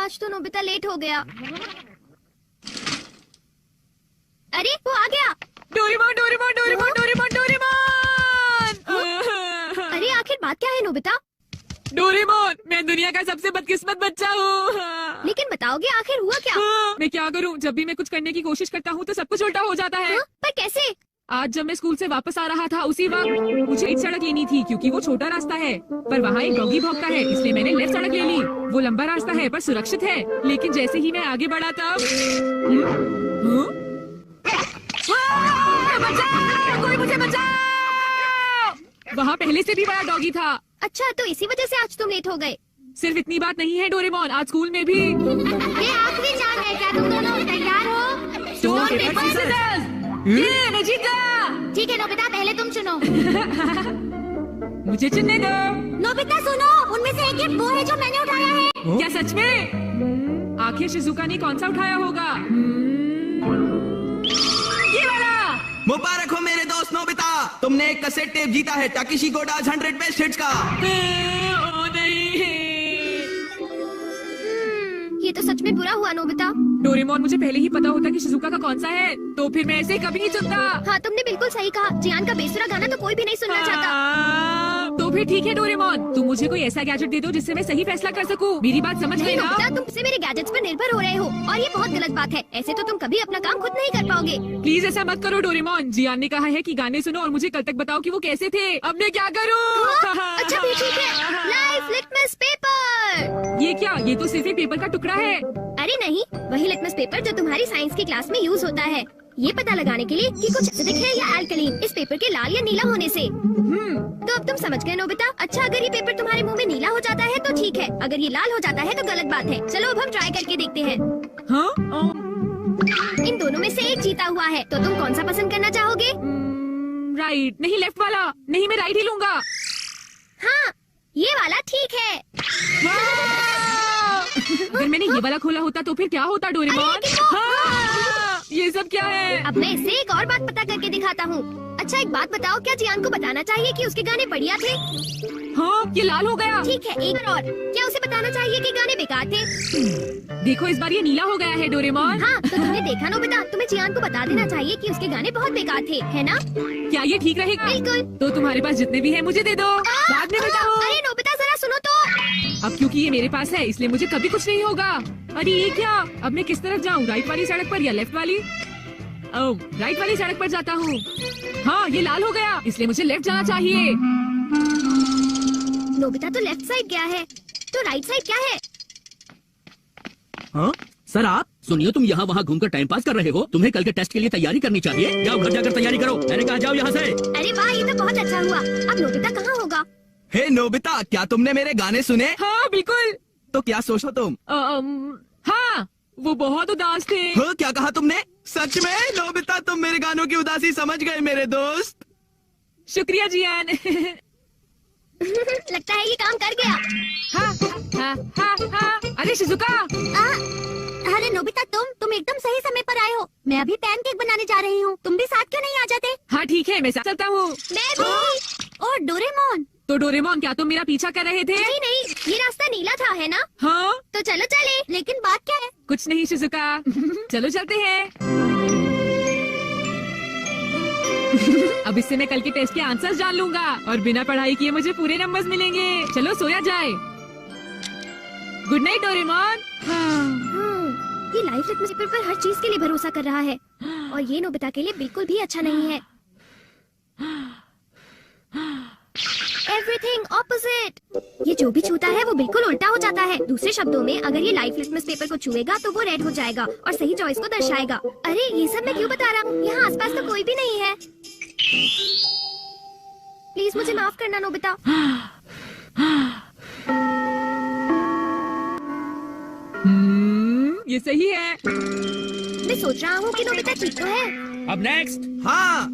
आज तो Nobita late हो गया। अरे वो आ गया। Doraemon Doraemon Doraemon Doraemon Doraemon. अरे आखिर बात क्या है नोबिता? डोरेमोन, मैं दुनिया का सबसे बदकिस्मत बच्चा हूँ। लेकिन बताओगे आखिर हुआ क्या? मैं क्या करूँ, जब भी मैं कुछ करने की कोशिश करता हूँ तो सब कुछ उल्टा हो जाता है। पर कैसे? आज जब मैं स्कूल से वापस आ रहा था उसी वक्त मुझे एक सड़क लेनी थी क्योंकि वो छोटा रास्ता है, पर वहाँ एक डॉगी भौंकता है, इसलिए मैंने लेफ्ट सड़क ले ली। वो लंबा रास्ता है पर सुरक्षित है, लेकिन जैसे ही मैं आगे बढ़ा तब बचाओ! कोई मुझे बचाओ! वहाँ पहले से भी बड़ा डॉगी था। अच्छा, तो इसी वजह से आज तुम लेट हो गए। सिर्फ इतनी बात नहीं है डोरेमोन, आज स्कूल में भी। ये आखिरी चाल है, क्या तुम दोनों तैयार हो? Stone paper scissors. ये मैं जीता। ठीक है नोबिता, पहले तुम चुनो। मुझे चुनने दो। नोबिता सुनो, उनमें से एक गिफ्ट वो है जो मैंने उठाया है। क्या सच में? आखिर शिजुका ने कौन सा उठाया होगा? ये वाला। मुबारक हो मेरे दोस्त नोबिता, तुमने एक कैसेट टेप जीता है टाकिशी गोडाज 100 बेस्ट हिट्स का। ओ नहीं। ये तो सच में बुरा हुआ नोबिता। डोरेमोन, मुझे पहले ही पता होता कि शिजुका का कौन सा है तो फिर मैं ऐसे कभी नहीं चुनता। हाँ, तुमने बिल्कुल सही कहा। जियान का बेसुरा गाना तो कोई भी नहीं सुनना चाहता। तो फिर ठीक है डोरेमोन, तुम मुझे कोई ऐसा गैजेट दे दो जिससे मैं सही फैसला कर सकूं। मेरी बात समझ गए ना? नोबिता, तुम से मेरे गैजेट्स पर निर्भर हो रहे हो और ये बहुत गलत बात है। ऐसे तो तुम कभी अपना काम खुद नहीं कर पाओगे। प्लीज ऐसा मत करो डोरेमोन। जियान ने कहा है कि गाने सुनो और मुझे कल तक बताओ कि वो कैसे थे। अब मैं क्या करूं? अच्छा भी ठीक है। Life litmus paper. ये क्या? ये तो सिर्फ एक पेपर का टुकड़ा है। अरे नहीं, वही लिटमस पेपर जो तुम्हारी साइंस की क्लास में यूज होता है, ये पता लगाने के लिए कि कुछ एसिडिक है या अल्कलीन इस पेपर के लाल या नीला होने से। तो अब तुम समझ गए नोबिता। अच्छा, अगर ये पेपर तुम्हारे मुंह में नीला हो जाता है तो ठीक है, अगर ये लाल हो जाता है तो गलत बात है। चलो अब हम ट्राई करके देखते हैं। हाँ? इन दोनों में से एक जीता हुआ है, तो तुम कौन सा पसंद करना चाहोगे? राइट। नहीं, लेफ्ट वाला। नहीं, मैं राइट ही लूंगा। हाँ, ये वाला ठीक है। अगर मैंने ये वाला खोला होता तो फिर क्या होता डोरेमोन? ये सब क्या है? अब मैं इससे एक और बात पता करके दिखाता हूँ। अच्छा, एक बात बताओ, क्या जियान को बताना चाहिए कि उसके गाने बढ़िया थे? हाँ, ये लाल हो गया। ठीक है, एक और। क्या उसे बताना चाहिए कि गाने बेकार थे? देखो, इस बार ये नीला हो गया है डोरेमोन। हाँ, तो तुमने देखा नोबिता, तुम्हें जियान को बता देना चाहिए कि उसके गाने बहुत बेकार थे, है ना? क्या ये ठीक रहेगा? बिल्कुल। तो तुम्हारे पास जितने भी है मुझे दे दो, बाद में बताओ। अरे नोबिता, जरा सुनो तो। अब क्योंकि ये मेरे पास है इसलिए मुझे कभी कुछ नहीं होगा। अरे ये क्या? अब मैं किस तरफ जाऊँ, राइट वाली सड़क पर या लेफ्ट वाली? ओह, राइट वाली सड़क पर जाता हूँ। हाँ, ये लाल हो गया इसलिए मुझे लेफ्ट जाना चाहिए। नोबिता तो लेफ्ट साइड गया है, तो राइट साइड क्या है? हाँ? सर आप सुनिए, तुम यहाँ वहाँ घूमकर टाइम पास कर रहे हो। तुम्हें कल के टेस्ट के लिए तैयारी करनी चाहिए। जाओ घर जाकर तैयारी करो। मैंने कहा जाओ यहाँ से। अरे वाह, ये तो बहुत अच्छा हुआ। अब नोबिता कहाँ होगा? हे नोबिता, क्या तुमने मेरे गाने सुने? हाँ बिल्कुल। तो क्या सोचो तुम? हाँ, वो बहुत उदास थे। हाँ, क्या कहा तुमने? सच में नोबिता, तुम मेरे गानों की उदासी समझ गए मेरे दोस्त। शुक्रिया जियान। लगता है ये काम कर गया। हाँ, हाँ, हाँ, हाँ। अरे शिजुका। अरे नोबिता, तुम एकदम सही समय पर आए हो। मैं अभी पैनकेक बनाने जा रही हूँ, तुम भी साथ क्यों नहीं आ जाते? हाँ ठीक है, मैं साथ चलता हूँ। मैं भी। और डोरेमोन। तो डोरेमोन, क्या तुम मेरा पीछा कर रहे थे? नहीं नहीं, ये रास्ता नीला था, है ना? हाँ। तो चलो चले। लेकिन बात क्या है? कुछ नहीं शिजुका। चलो चलते हैं। अब इससे मैं कल के टेस्ट के आंसर्स जान लूंगा और बिना पढ़ाई किए मुझे पूरे नंबर्स मिलेंगे। चलो सोया जाए। Good night Doraemon. ये लाइफ लिटमस पेपर पर हर चीज के लिए भरोसा कर रहा है और ये नोबिता के लिए बिल्कुल भी अच्छा नहीं है। Everything opposite. ये जो भी छूता है वो बिल्कुल उल्टा हो जाता है। दूसरे शब्दों में, अगर ये लाइफ लिटमस पेपर को छुएगा तो वो रेड हो जाएगा और सही चॉइस को दर्शाएगा। अरे ये सब मैं क्यों बता रहा हूँ? यहाँ आसपास तो कोई भी नहीं है। प्लीज मुझे माफ करना नोबिता। ये सही है। मैं सोच रहा हूँ कि नोबिता ठीक तो है। अब नेक्स्ट। हाँ।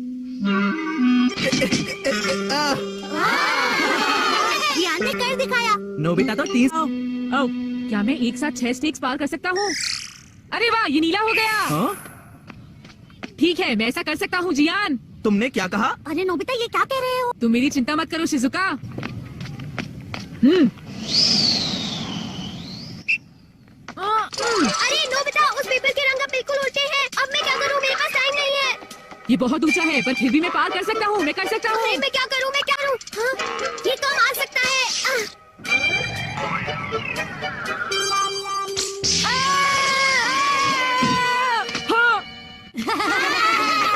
जियान ने कर दिखाया। नोबिता तो 3। ओह, क्या मैं एक साथ 6 स्टेक्स पार कर सकता हूँ? अरे वाह, ये नीला हो गया। हाँ? ठीक है, मैं ऐसा कर सकता हूँ जियान। तुमने क्या कहा? अरे नोबिता, ये क्या कह रहे हो? तुम मेरी चिंता मत करो शिजुका। ये बहुत ऊंचा है पर फिर भी मैं पार कर सकता हूँ, मैं कर सकता हूँ। अरे मैं क्या करूँ? हाँ, ये कम आ सकता है। हाँ,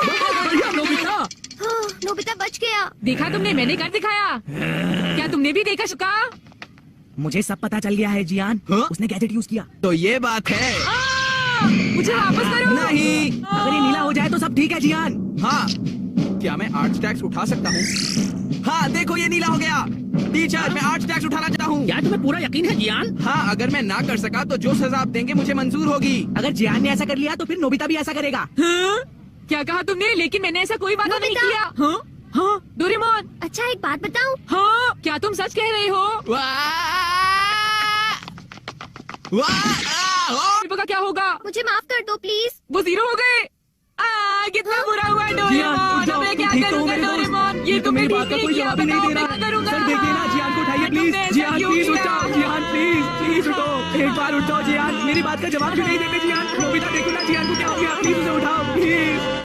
बहुत बढ़िया नोबिता। हाँ, नोबिता बच गया। देखा तुमने, मैंने कर दिखाया। क्या तुमने भी देखा शुका? मुझे सब पता चल गया है जियान। हाँ? उसने गैजेट यूज किया। तो ये बात है। मुझे वापस करो। नहीं। अगर ये नीला हो जाए तो सब ठीक है जियान। हाँ, क्या मैं 8 स्टैक्स उठा सकता हूँ? हाँ, देखो ये नीला हो गया। टीचर, मैं 8 स्टैक्स उठाना चाहता हूँ। क्या तुम्हें पूरा यकीन है जियान? हाँ, अगर मैं ना कर सका तो जो सजा आप देंगे मुझे मंजूर होगी। अगर जियान ने ऐसा कर लिया तो फिर नोबिता भी ऐसा करेगा। हाँ? क्या कहा तुमने? लेकिन मैंने ऐसा कोई वादा नहीं नोबिता। किया। हाँ? हाँ? डोरेमोन। अच्छा एक बात बताऊँ? हाँ? क्या तुम सच कह रहे हो? का क्या होगा? मुझे माफ कर दो प्लीज। वो 0 हो गए। कितना बुरा हुआ डोरेमोन। अब मैं क्या ठीक तो हो करूँगा मेरे दोस्त? डोरेमोन? ये ये तो तुमने मेरी ठीक बात का नहीं कोई किया। जवाब ही नहीं बताओ दे मैं रहा। क्या करूँगा? सर देखिए ना, जियान को उठाइए प्लीज। तुमने ऐसा जियान क्यों प्लीज किया? उठ जाओ। जियान प्लीज प्लीज उठो। एक बार उठ जाओ जियान। मेरी बात का जवाब भी नहीं देते जियान। नोबिता देखो ना जियान को क्या हो गया। प्लीज उसे उठाओ प्लीज।